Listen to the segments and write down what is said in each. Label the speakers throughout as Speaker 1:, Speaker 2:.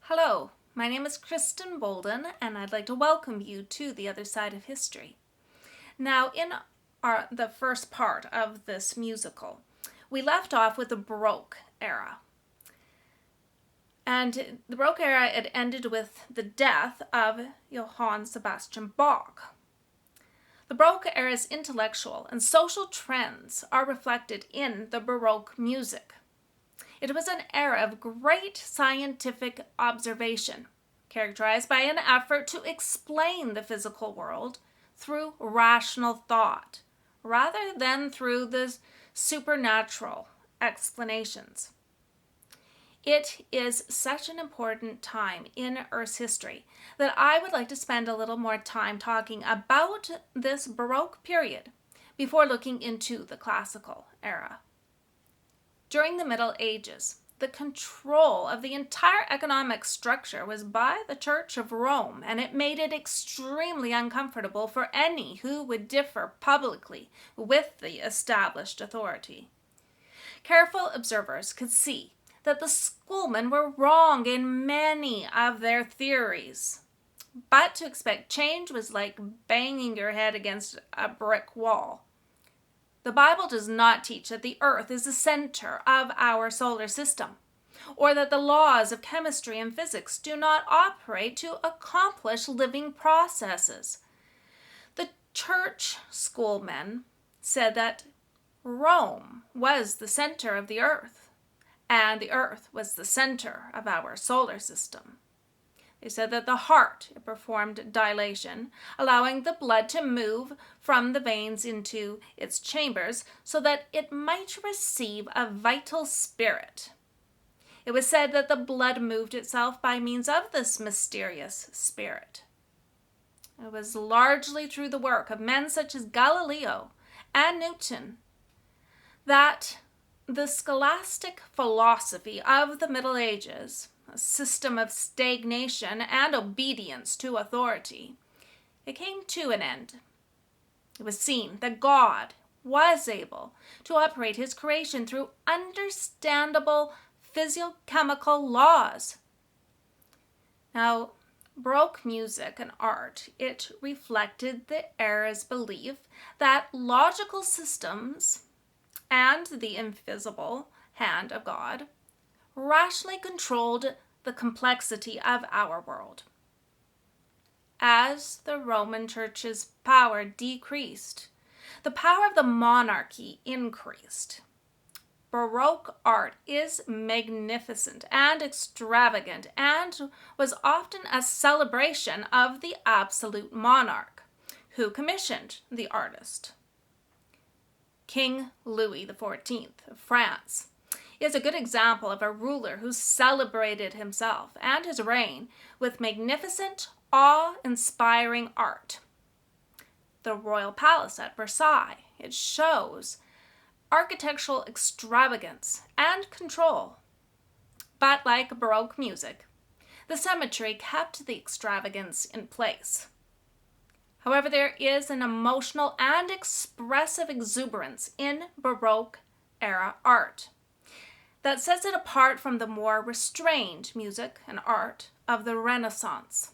Speaker 1: Hello, my name is Kristen Bolden, and I'd like to welcome you to The Other Side of History. Now, in the first part of this musical, we left off with the Baroque era. And the Baroque era, it ended with the death of Johann Sebastian Bach. The Baroque era's intellectual and social trends are reflected in the Baroque music. It was an era of great scientific observation, characterized by an effort to explain the physical world through rational thought, rather than through the supernatural explanations. It is such an important time in Earth's history that I would like to spend a little more time talking about this Baroque period before looking into the Classical era. During the Middle Ages, the control of the entire economic structure was by the Church of Rome, and it made it extremely uncomfortable for any who would differ publicly with the established authority. Careful observers could see that the schoolmen were wrong in many of their theories, but to expect change was like banging your head against a brick wall. The Bible does not teach that the earth is the center of our solar system, or that the laws of chemistry and physics do not operate to accomplish living processes. The church schoolmen said that Rome was the center of the earth, and the earth was the center of our solar system. They said that the heart performed dilation, allowing the blood to move from the veins into its chambers so that it might receive a vital spirit. It was said that the blood moved itself by means of this mysterious spirit. It was largely through the work of men such as Galileo and Newton that the scholastic philosophy of the Middle Ages, a system of stagnation and obedience to authority, it came to an end. It was seen that God was able to operate his creation through understandable physiochemical laws. Now, Baroque music and art, it reflected the era's belief that logical systems and the invisible hand of God rationally controlled the complexity of our world. As the Roman Church's power decreased, the power of the monarchy increased. Baroque art is magnificent and extravagant and was often a celebration of the absolute monarch, who commissioned the artist. King Louis XIV of France is a good example of a ruler who celebrated himself and his reign with magnificent, awe-inspiring art. The royal palace at Versailles, it shows architectural extravagance and control. But like Baroque music, the symmetry kept the extravagance in place. However, there is an emotional and expressive exuberance in Baroque era art that sets it apart from the more restrained music and art of the Renaissance.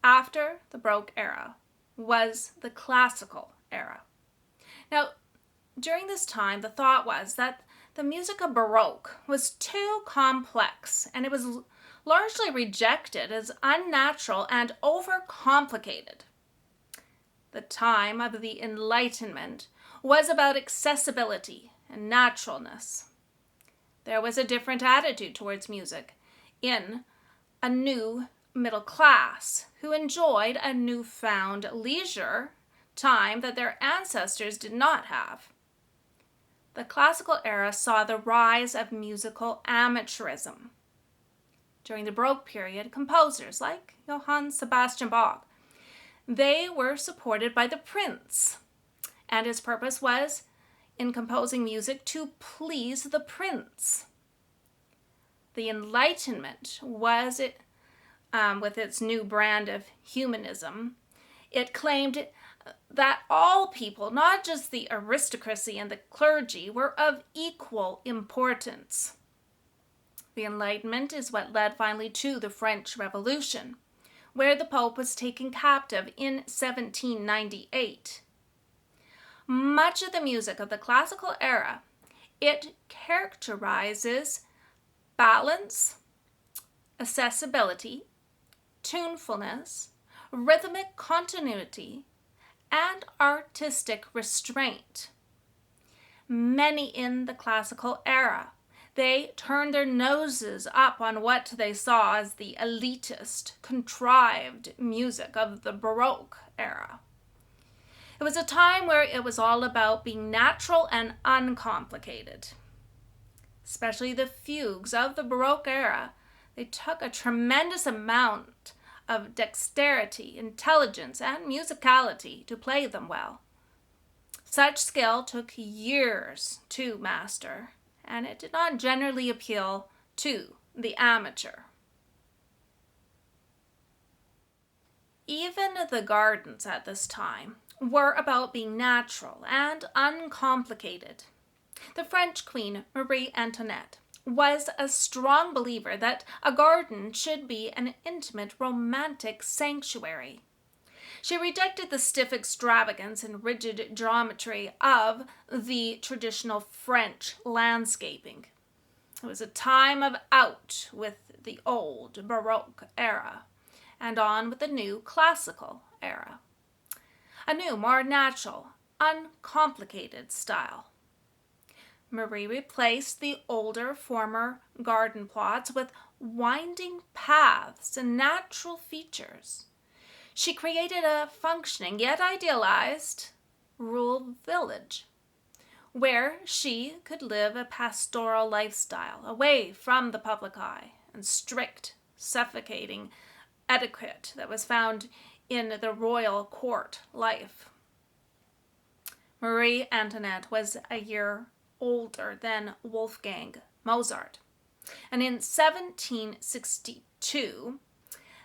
Speaker 1: After the Baroque era was the Classical era. Now, during this time, the thought was that the music of Baroque was too complex, and it was largely rejected as unnatural and overcomplicated. The time of the Enlightenment was about accessibility and naturalness. There was a different attitude towards music in a new middle class who enjoyed a newfound leisure time that their ancestors did not have. The Classical era saw the rise of musical amateurism. During the Baroque period, composers like Johann Sebastian Bach, they were supported by the prince, and his purpose was in composing music to please the prince. The Enlightenment was with its new brand of humanism. It claimed that all people, not just the aristocracy and the clergy, were of equal importance. The Enlightenment is what led finally to the French Revolution, where the Pope was taken captive in 1798. Much of the music of the classical era, it characterizes balance, accessibility, tunefulness, rhythmic continuity, and artistic restraint. Many in the classical era, they turned their noses up on what they saw as the elitist, contrived music of the Baroque era. It was a time where it was all about being natural and uncomplicated. Especially the fugues of the Baroque era, they took a tremendous amount of dexterity, intelligence, and musicality to play them well. Such skill took years to master, and it did not generally appeal to the amateur. Even the gardens at this time were about being natural and uncomplicated. The French Queen, Marie Antoinette, was a strong believer that a garden should be an intimate, romantic sanctuary. She rejected the stiff extravagance and rigid geometry of the traditional French landscaping. It was a time of out with the old Baroque era and on with the new classical era. A new, more natural, uncomplicated style. Marie replaced the older former garden plots with winding paths and natural features. She created a functioning yet idealized rural village where she could live a pastoral lifestyle away from the public eye and strict, suffocating etiquette that was found in the royal court life. Marie Antoinette was a year older than Wolfgang Mozart, and in 1762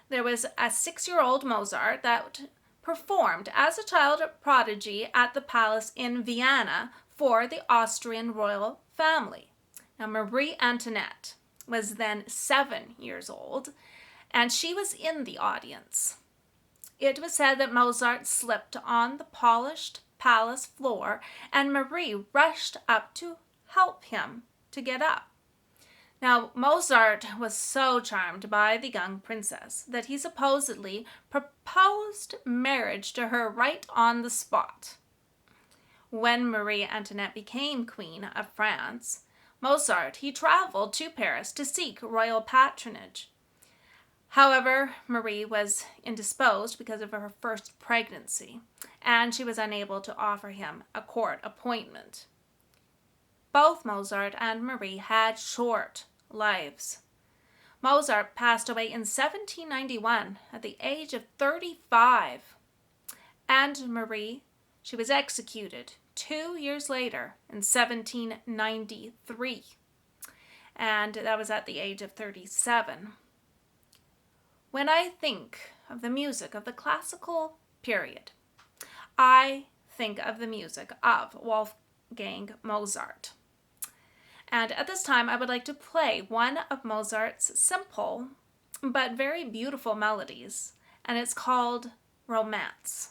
Speaker 1: there was a 6-year-old Mozart that performed as a child prodigy at the palace in Vienna for the Austrian royal family. Now, Marie Antoinette was then 7 years old, and she was in the audience. It was said that Mozart slipped on the polished palace floor, and Marie rushed up to help him to get up. Now, Mozart was so charmed by the young princess that he supposedly proposed marriage to her right on the spot. When Marie Antoinette became Queen of France, Mozart, he traveled to Paris to seek royal patronage. However, Marie was indisposed because of her first pregnancy, and she was unable to offer him a court appointment. Both Mozart and Marie had short lives. Mozart passed away in 1791 at the age of 35, and Marie, she was executed 2 years later in 1793, and that was at the age of 37. When I think of the music of the classical period, I think of the music of Wolfgang Mozart. And at this time, I would like to play one of Mozart's simple but very beautiful melodies, and it's called Romance.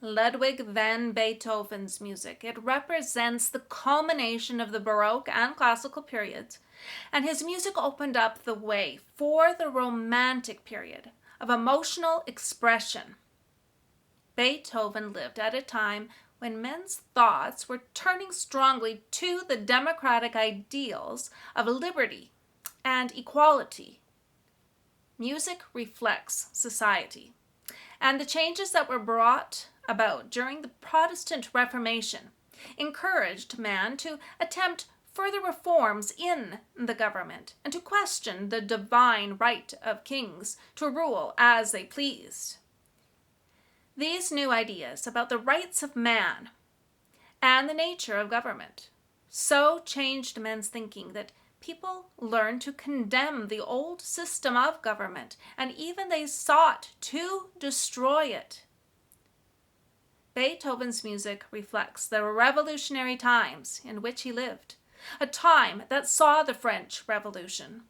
Speaker 1: Ludwig van Beethoven's music. It represents the culmination of the Baroque and classical periods, and his music opened up the way for the Romantic period of emotional expression. Beethoven lived at a time when men's thoughts were turning strongly to the democratic ideals of liberty and equality. Music reflects society, and the changes that were brought about during the Protestant Reformation encouraged man to attempt further reforms in the government and to question the divine right of kings to rule as they pleased. These new ideas about the rights of man and the nature of government so changed men's thinking that people learned to condemn the old system of government, and even they sought to destroy it. Beethoven's music reflects the revolutionary times in which he lived, a time that saw the French Revolution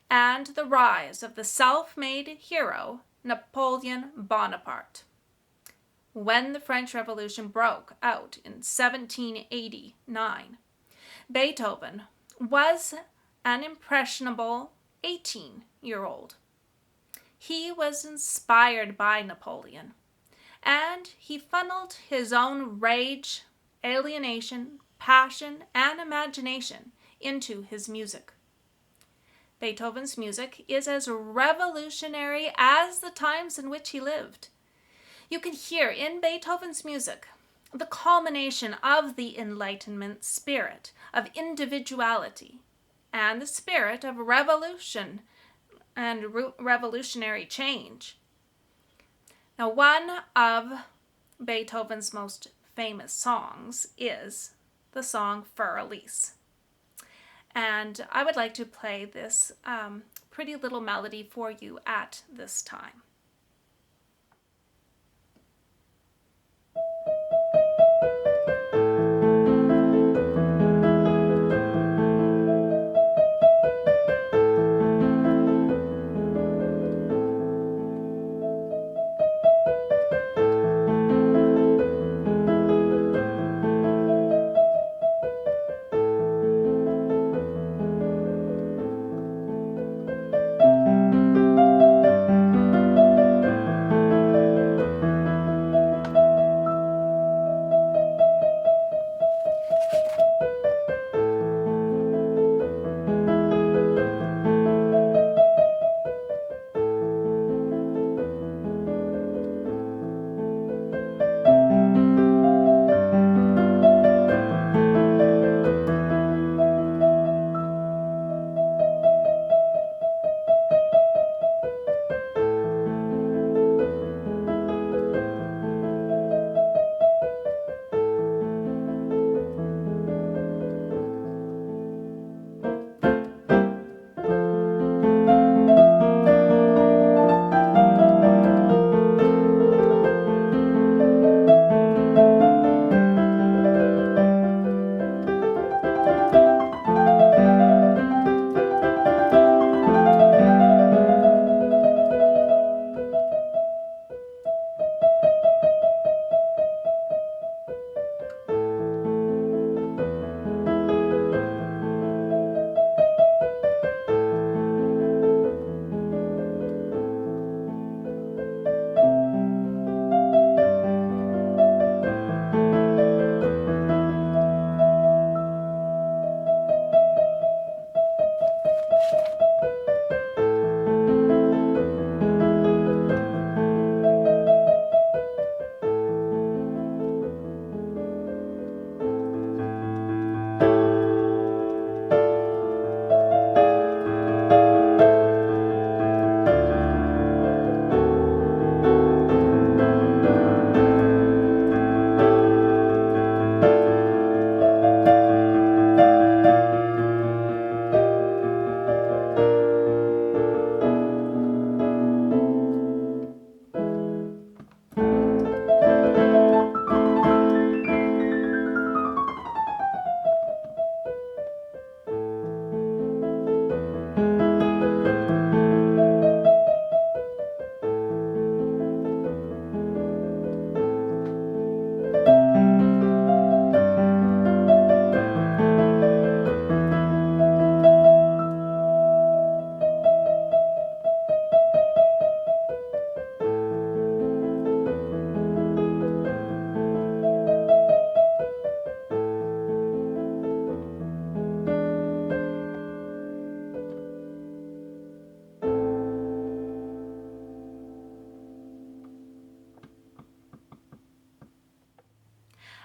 Speaker 1: and the rise of the self-made hero Napoleon Bonaparte. When the French Revolution broke out in 1789, Beethoven was an impressionable 18-year-old. He was inspired by Napoleon, and he funneled his own rage, alienation, passion, and imagination into his music. Beethoven's music is as revolutionary as the times in which he lived. You can hear in Beethoven's music the culmination of the Enlightenment spirit of individuality and the spirit of revolution and revolutionary change. Now, one of Beethoven's most famous songs is the song Für Elise. And I would like to play this pretty little melody for you at this time.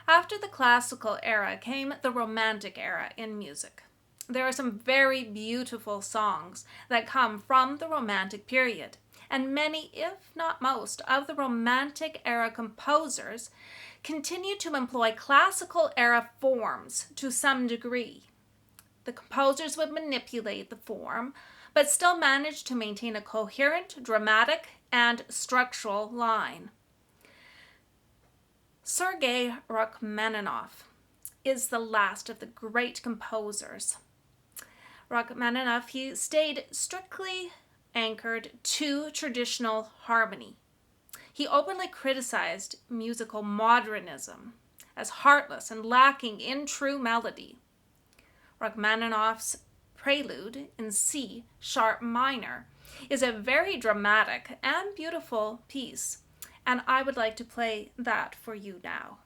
Speaker 1: After the classical era came the Romantic era in music. There are some very beautiful songs that come from the Romantic period, and many, if not most, of the Romantic era composers continue to employ classical era forms to some degree. The composers would manipulate the form, but still manage to maintain a coherent, dramatic, and structural line. Sergei Rachmaninoff is the last of the great composers. Rachmaninoff, he stayed strictly anchored to traditional harmony. He openly criticized musical modernism as heartless and lacking in true melody. Rachmaninoff's Prelude in C sharp minor is a very dramatic and beautiful piece, and I would like to play that for you now.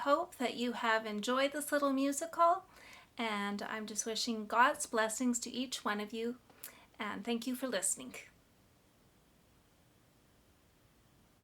Speaker 1: hope that you have enjoyed this little musical, and I'm just wishing God's blessings to each one of you, and thank you for listening.